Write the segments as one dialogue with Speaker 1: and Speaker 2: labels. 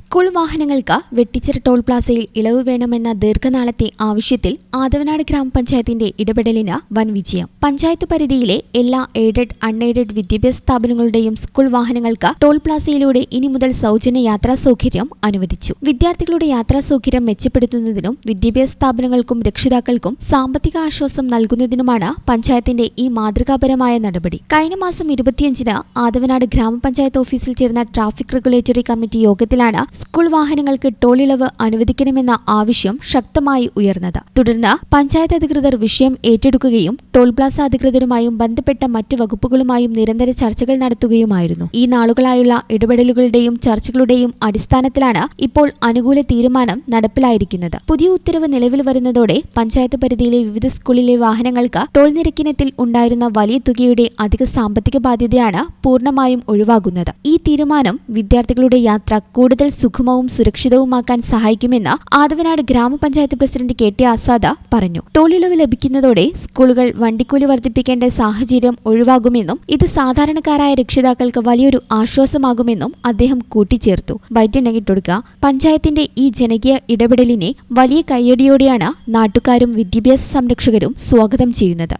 Speaker 1: School വാഹനങ്ങൾക്ക് Vettichira toll പ്ലാസയിൽ ഇളവ് വേണമെന്ന ദീർഘനാളത്തെ ആവശ്യത്തിൽ ആദവനാട് ഗ്രാമപഞ്ചായത്തിന്റെ ഇടപെടലിന് വൻ വിജയം. പഞ്ചായത്ത് പരിധിയിലെ എല്ലാ എയ്ഡഡ്, അൺഎയ്ഡഡ് വിദ്യാഭ്യാസ സ്ഥാപനങ്ങളുടെയും സ്കൂൾ വാഹനങ്ങൾക്ക് ടോൾ പ്ലാസയിലൂടെ ഇനി മുതൽ സൗജന്യ യാത്രാ സൗകര്യം അനുവദിച്ചു. വിദ്യാർത്ഥികളുടെ യാത്രാ സൗകര്യം മെച്ചപ്പെടുത്തുന്നതിനും വിദ്യാഭ്യാസ സ്ഥാപനങ്ങൾക്കും രക്ഷിതാക്കൾക്കും സാമ്പത്തിക ആശ്വാസം നൽകുന്നതിനുമാണ് പഞ്ചായത്തിന്റെ ഈ മാതൃകാപരമായ നടപടി. കഴിഞ്ഞ മാസം 25-ന് ആദവനാട് ഗ്രാമപഞ്ചായത്ത് ഓഫീസിൽ ചേർന്ന ട്രാഫിക് റെഗുലേറ്ററി കമ്മിറ്റി യോഗത്തിലാണ് സ്കൂൾ വാഹനങ്ങൾക്ക് ടോൾ ഇളവ് അനുവദിക്കണമെന്ന ആവശ്യം ശക്തമായി ഉയർന്നത്. തുടർന്ന് പഞ്ചായത്ത് അധികൃതർ വിഷയം ഏറ്റെടുക്കുകയും ടോൾ പ്ലാസ അധികൃതരുമായും ബന്ധപ്പെട്ട മറ്റു വകുപ്പുകളുമായും നിരന്തര ചർച്ചകൾ നടത്തുകയുമായിരുന്നു. ഈ നാളുകളായുള്ള ഇടപെടലുകളുടെയും ചർച്ചകളുടെയും അടിസ്ഥാനത്തിലാണ് ഇപ്പോൾ അനുകൂല തീരുമാനം നടപ്പിലായിരിക്കുന്നത്. പുതിയ ഉത്തരവ് നിലവിൽ വരുന്നതോടെ പഞ്ചായത്ത് പരിധിയിലെ വിവിധ സ്കൂളിലെ വാഹനങ്ങൾക്ക് ടോൾ നിരക്കിനത്തിൽ ഉണ്ടായിരുന്ന വലിയ തുകയുടെ അധിക സാമ്പത്തിക ബാധ്യതയാണ് പൂർണ്ണമായും ഒഴിവാകുന്നത്. ഈ തീരുമാനം വിദ്യാർത്ഥികളുടെ യാത്ര കൂടുതൽ സുഗമവും സുരക്ഷിതവുമാക്കാൻ സഹായിക്കുമെന്ന് ആദവനാട് ഗ്രാമപഞ്ചായത്ത് പ്രസിഡന്റ് KT ആസാദ് പറഞ്ഞു. ടോൾ ഇളവ് ലഭിക്കുന്നതോടെ സ്കൂളുകൾ വണ്ടിക്കൂലി വർദ്ധിപ്പിക്കേണ്ട സാഹചര്യം ഒഴിവാകുമെന്നും ഇത് സാധാരണക്കാരായ രക്ഷിതാക്കൾക്ക് വലിയൊരു ആശ്വാസമാകുമെന്നും അദ്ദേഹം കൂട്ടിച്ചേർത്തു. വൈറ്റിനങ്ങിട്ടൊടുക്കുക പഞ്ചായത്തിന്റെ ഈ ജനകീയ ഇടപെടലിനെ വലിയ കയ്യടിയോടെയാണ് നാട്ടുകാരും വിദ്യാഭ്യാസ സംരക്ഷകരും സ്വാഗതം ചെയ്യുന്നത്.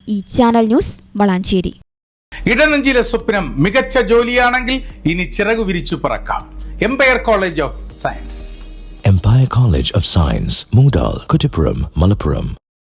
Speaker 1: ഈ ചാനൽ ന്യൂസ് വളാഞ്ചേരി.
Speaker 2: ഇടനെഞ്ചിലെ സ്വപ്നം മികച്ച ജോലിയാണെങ്കിൽ ഇനി ചിറകു വിരിച്ചു പറക്കാം. Empire College of Science.
Speaker 3: Empire College of Science, Moondal, Kuttipuram, Malappuram.